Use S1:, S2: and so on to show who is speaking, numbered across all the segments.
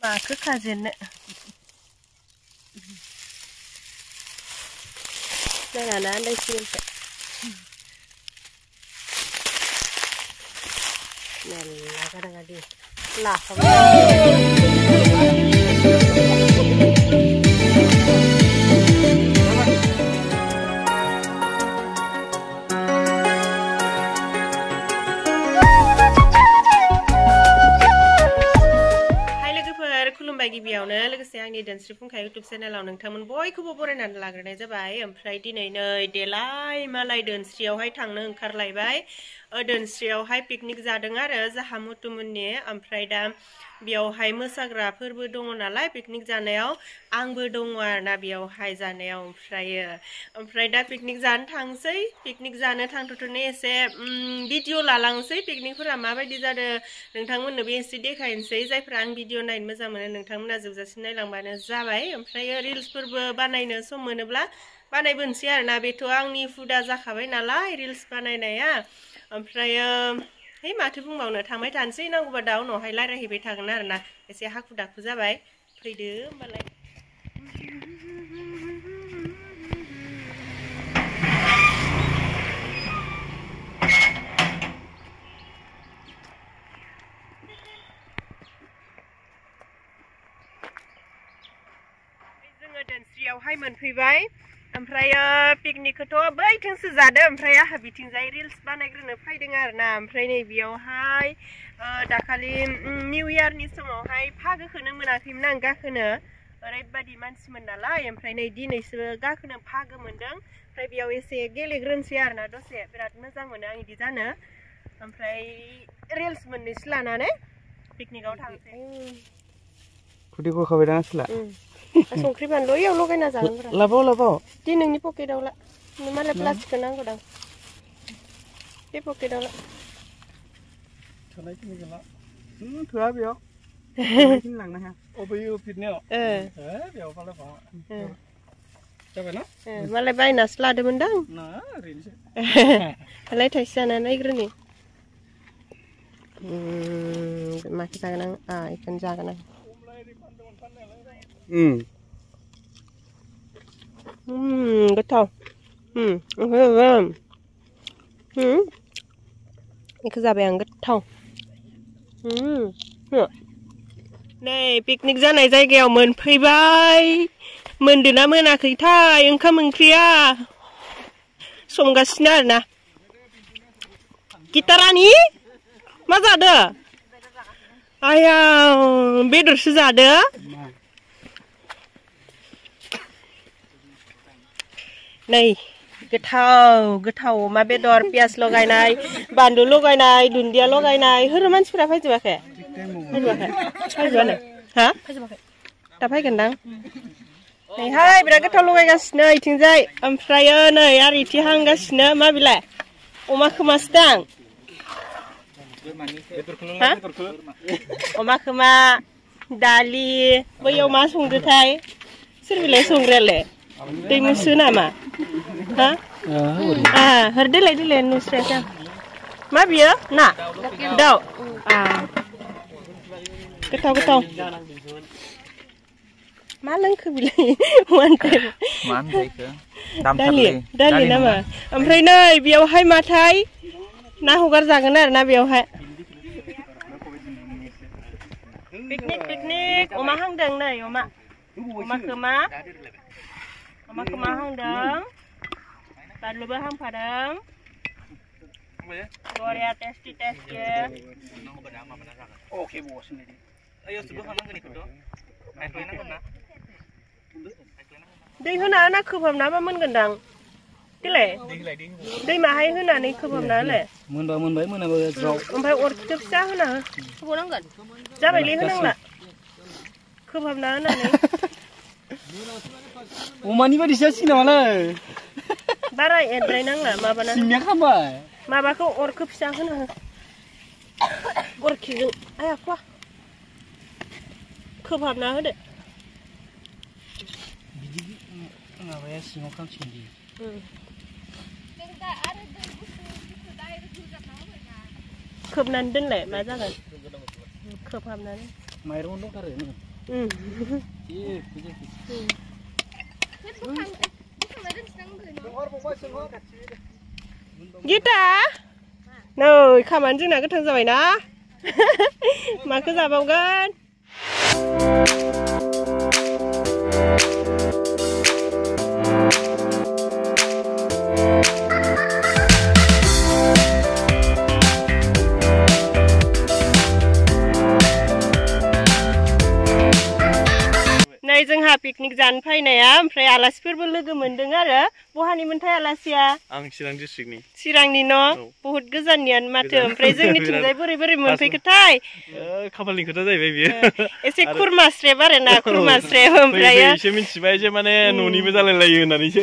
S1: माखो खाजेननो नायनानै आन्दायसिगोनसो मेल्ला गारागादि गिबियावनो लोगोसे आंनि दोनस्रि फुंखा युट्युब चेनेलाव नोंथांमोन बयखौबो बरायनानै लाग्रोनाय जाबाय ओमफ्राय दिनै नै देलाय मालाय दोनस्रियावहाय थांनो ओंखारलायबाय दोनस्रियावहाय पिकनिक जादों आरो जाहा मुथुमोननि ओमफ्राय दा बेयावहाय मोसाग्राफोरबो दङ नालाय पिकनिक जानायाव आंबो दङ आरोना बेयावहाय जानायाव ओमफ्राय दा पिकनिक जानो थांसै पिकनिक जानो थांथ'थ'नो एसे भिडिअ लालांसै पिकनिकफोरा माबायदि जादों नोंथांमोननोबो एसे देखायनोसै जायफ्रा आं भिडिअ नायनो मोजां मोनो नोंथांमोना जोबजासिम नायलांबानो जाबाय ओमफ्राय रिल्सफोरबो बानायनो सम मोनोब्ला बानायबोनोसै आरोना बेथ' आंनि हुदा जाखाबाय नालाय रिल्स बानायनाया ओमफ्रायो है माथो बुंबावनो थांबाय थानोसै नांगौबा दा उनावहाय रायज्लायहैबाय थागोन आरोना एसे हाखु दाखु जाबाय फैदो होमबालाय जोङो दोनस्रियावहाय मोनफैबाय ओमफ्रायो पिकनिकखौथ' बैथिंसो जादों ओमफ्राय आंहा बिथिंजाय रिल्स बानायग्रोनो फैदों आरोना ओमफ्राय नै बेयावहाय दाखालि निउ इयारनि समावहाय फागोखौनो मोनाखैमोन आं गाखोनो ओरैबायदि मानसिमोन नालाय ओमफ्राय नै दिनैसो गाखोनो फागो मोनदों ओमफ्राय बेयाव एसे गेलेग्रोनोसै आरोना दसे बिराद मोजां मोनो आं बिदि जानो ओमफ्राय रिल्स मोननैसो लानानै पिकनिकआव थांसै
S2: खुदै गखाबाय दां आसला
S1: संख्रि बानलु इयाव लगायना जागोन
S2: लाबाव
S1: दि नोंनि पकेटाव ला मालाय प्लास्टिकखौ नांगौदां बे पकेटाव ला
S2: थोआ बेयाव लांनो हाया अबेयो फिटनायाव बेयाव जाबाय ना
S1: मालाय बायनासो लादोंमोनदां
S2: ना ओरैनोसो
S1: दालाय थाइसे जाना नायग्रोनि माखौ जागोन आं बेखौनो जागोन आं गोथाव बेखौ जाबाय आं गोथाव नै पिकनिक जानाय जायगायाव मोनफैबाय मोनदोना मोनाखैथाय ओंखाम ओंख्रिया संगासिनो आरोना गिटारानि मा जादो आया बेदरसो जादो नै गोथाव अमा बेदर पियाज लगायनाय बानलु लगायनाय दुन्दिया लगायनाय होरो मानसिफोरा फैजोबाखै फैजोबानो हा दा फैगोनदां नैहाय बिराद गोथाव लगायगासिनो इथिंजाय ओमफ्रायो नै आरो इथिं हांगासिनो मा बिलाय अमा खोमासो दां अमा खोमा दालि बैयाव मा संदोथाय सोर बिलाय संग्रायालाय दैमुसो नामा हा देलाय नुस्रायासै मा बियो ना दाउ गोथाव मा लोंखो बिलाय दालि नामा ओमफ्राय नै बेयावहाय माथाय ना हगार जागोन आरोना बेयावहाय पिकनिक अमा हांदों नै अमा खोमा हांदों बानलुबो हांफादों बरिया टेस्टि दै होना खोबहाबना मा मोनगोनदां देलाय दै माहाय होनानै खोबहाबना होलाय
S2: मोनबाय मोनाबो
S1: ओमफ्राय अरखिथ' फिसा होना होबावनांगोन जाबायलै होनांला खोबहाबना होनानै
S2: अमानि बायदिसो जासिगोन नामालै
S1: बारा एद्राय नांला माबाना
S2: सिंनिया खामबाय
S1: माबाखौ अरखौ फिसा होना हो अरखिजों आया खवा खोबहाबना होदो
S2: बिदि माबाया सिङाव खामसिगोन दि
S1: खोबनानै दोनलाय मा जागोन खोबहाबनानै
S2: माइरं दंथारो
S1: गिता नै खामानि जोंना गोथां जाबायना माखौ जाबावगोन नै जोंहा पिकनिक जानो फैनाया ओमफ्राय आलासिफोरबो लोगो मोनदों आरो बहानिमोनथाय आलासिया
S3: आं चिरां डिस्ट्रिक्टनि
S1: चिरांनि न' बहुत गोजाननियानो माथो ओमफ्राय जोंनिथिंजाय बोरै बोरै मोनफैखोथाय
S3: खाफालनि खोथा जाहैबाय बियो
S1: एसे खुरमास्रेब आरो ना खुरमास्रेब ओमफ्राय
S3: एसे मिथिबाय जे माने न'निबो जालायलायो होननानैसो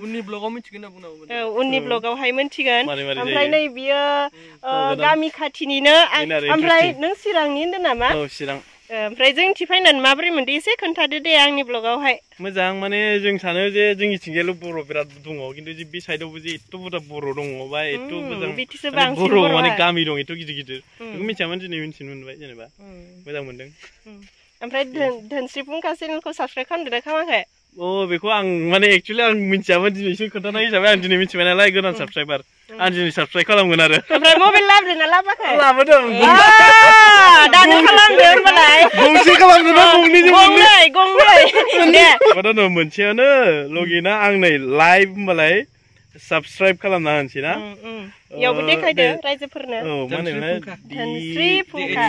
S2: उननि ब्लगाव मिथिगोन ना बुंनांगौ
S1: औ उननि ब्लगावहाय मोनथिगोन ओमफ्राय नै बियो गामि खाथिनिनो ओमफ्राय नों चिरांनि होनदों नामा
S3: औ चिरां
S1: ओमफ्राय जोंथि फैनानै माबोरै मोनदों एसे खोन्थादो दे आंनि ब्लगावहाय
S3: मोजां माने जों सानो जे जोंनिथिंजायल' बर' बिराद दङ खिन्थु जे बे साइडआवबो जे एथ' बुरजा बर' दङ बा एथ' मोजां बर' माने गामि दं एथ' गिदिर गिदिर बेखौ मिथियामोन दिनै मिथिनो मोनबाय जेनेबा मोजां मोनदों
S1: ओमफ्राय धोनस्रि फुंखा चेनेलखौ साबस्क्राइब खालामदोंना खालामाखै
S3: बेखौ आं माने एक्चुअली आं मिथियामोन दिनैसो खोन्थानाय हिसाबै आं दिनै मिथिबाय नालाय गोदान साबस्क्राइबार आं दिनै साबस्क्राइब खालामगोन आरो
S1: ओमफ्राय मबाइल लाबोदोंना लाबोआखै
S3: लाबोदों
S1: दानो खालामदो होनबालाय
S3: गंसे खालामदों ना
S1: गंनै दे
S3: माथो मोनसेयानो लगइना आं नै लाइभ होनबालाय साबस्क्राइब खालामना होनोसै ना
S1: इयावबो देखायदो रायजोफोरनो
S3: औ मा होनो
S1: धोनस्रि फुंखा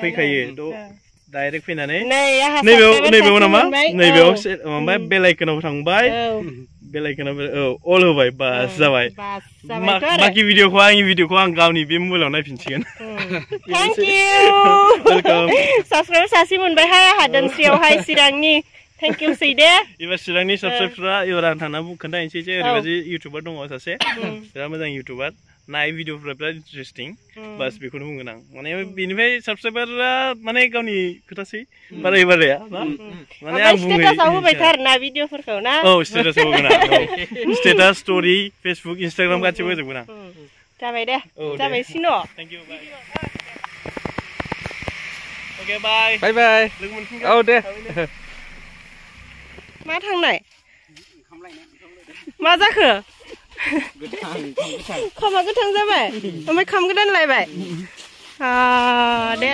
S3: फैखायो डाइरेक्ट फैनानै नैबेयाव नामा नैबेयाव ओमफ्राय बेलाइकनाव थांबाय बेलाइकनाव अल होबाय बास जाबाय बाखि भिडिअखौ आंनि भिडिअखौ आं गावनि बे मबाइलाव नायफिनसिगोन
S1: थेंक इउ साबस्क्राइबार सासे मोनबायहाय आंहा धोनस्रियावहाय चिरांनि थेंक इउ सै दे
S3: एबार चिरांनि साबस्क्राइबारफ्रा एबार आं थांना खोन्थाहैनोसै जे ओरैबायदि इउटुबार दङ सासे बिराद मोजां इउटुबार नाय भिडिअफ्रा बिराद इन्टारेस्टिं बास बेखौनो बुंगोन आं माने बेनिफ्राय साबस्क्राइबारा माने गावनि खोथासै बाराया ना माने आं बुङो
S1: स्टेटासआव होबाय थार ना भिडिअफोरखौ ना
S3: औ स्टेटासआव होगोन आं स्टेटास स्टोरी फेसबुक इन्स्टाग्राम गासिबो होजोबगोन आं
S1: जाबाय दे जाबाय सिन'
S3: थेंक इउ बाय अके बाय
S2: बाय बाय
S3: लोगो मोनफिनगोन
S2: औ दे
S1: मा थांनाय मा जाखो खामा गोथां जाबाय ओमफ्राय खाम गोदान लायबाय दे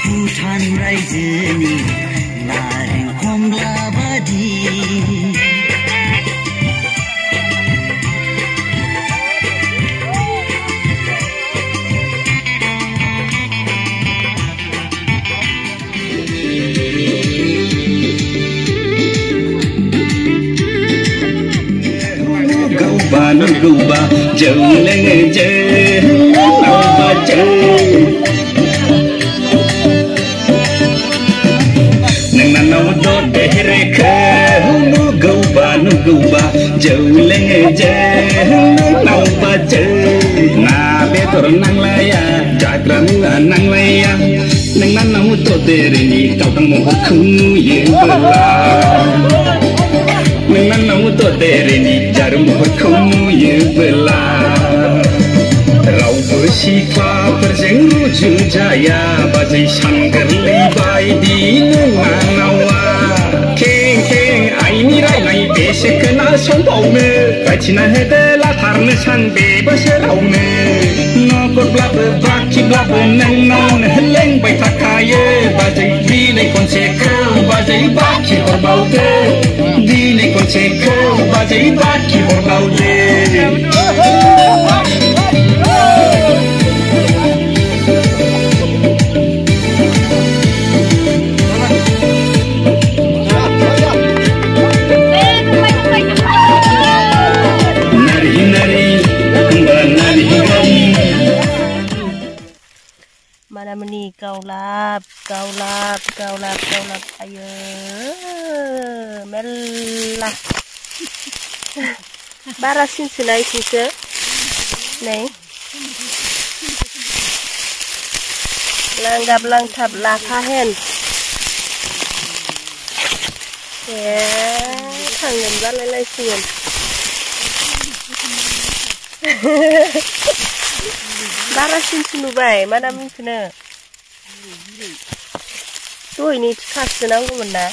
S4: भुटान रायजोनि नारें खमला बादि गौबा जौ लोङो जोबा जौ नोंनाव ददेरेखौ गौबा जौ लोङो जोबा जौ ना बेदर नांलाया जाग्रा मुवा नांलाया नोंनाव ददेरेनि दावदां महरखौ नुयोब्ला नोंनाव ददेरेनि जारौ महरखौ नुयोब्ला रावबो सिख्लाफोरजों रुजुजाया बाजै सान गोरलै बायदि नोंनावा खें खें आइनि रायनाय बेसे खोनासंबावनो गायथिना होदो लाथारनो सान बे बोसोरावनो नगरब्लाबो बाखिब्लाबो नोंनावनो लोंबाय थाखायो बाजै दिनै खनसेखौ बाजै बाखि हरबावदो दिनै खनसेखौ बाजै बाखि हरबावदो
S1: Manamuni gaulap ayo melah बारासिनसो ना इथिंसो नै लांगाब लांथाब लाफा हेन थांगोन बालायलायसिगोन बारासिनसो नुबाय मानामुनिखौनो दहायनि खासो नांगौमोन ना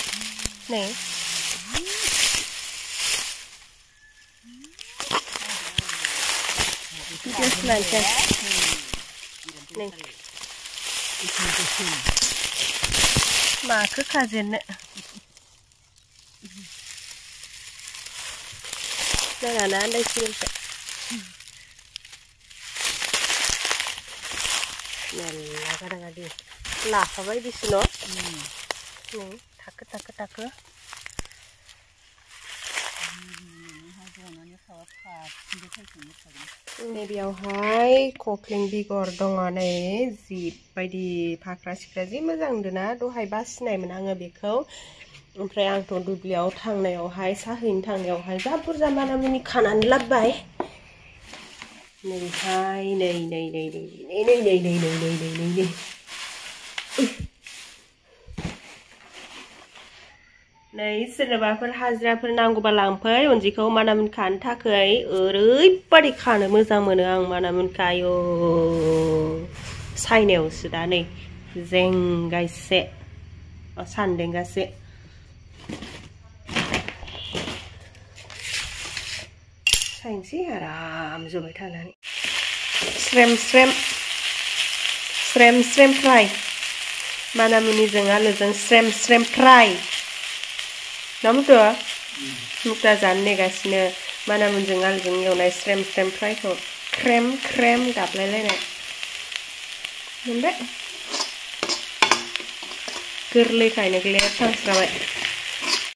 S1: नै भिडिअ लानोसै नै माखौ खाजेननो जोंहाना आन्दायसिगोनसो मेरला गादागादि लाफा बायदिसो न' नै थाखो थाखो थाखो बेयावहाय खख्लिं बेगर दङ नै जिबायदि फाख्रा सिख्रा जि मोजां नुदोंना दहाय बासिनायमोन आङो बेखौ ओमफ्राय आंथ' दुब्लियाव थांनायावहाय साहैनो थांनायावहाय जा बुरजा मानामुनि खानानै लाबोबाय नैहाय नै नै नै नै नै नै नै नै नै नै नै नै नै सोरनोबाफोर हाजिराफोर नांगौबा लांफै अनजिखौ मानामुनि खानो थाखाय ओरैबादि खानो मोजां मोनो आं मानामुनिखौ आयौ सायनायावसो दा नै जेंगायसे सान्देंगासे सायनोसै आराम जबाय थानानै स्रेम स्रेम स्रेम स्रेम फ्राय मानामुनिजों आलुजों स्रेम स्रेम फ्राय ना मुक्ता मुक्ता जानो नेगासिनो मानामुनिजों आलुजों एवनाय स्रेम स्रेम फ्रायखौ ख्रेम ख्रेम गाबलायलायनाय मोनबाय गोरलैखायनो ग्लेब थांस्राबाय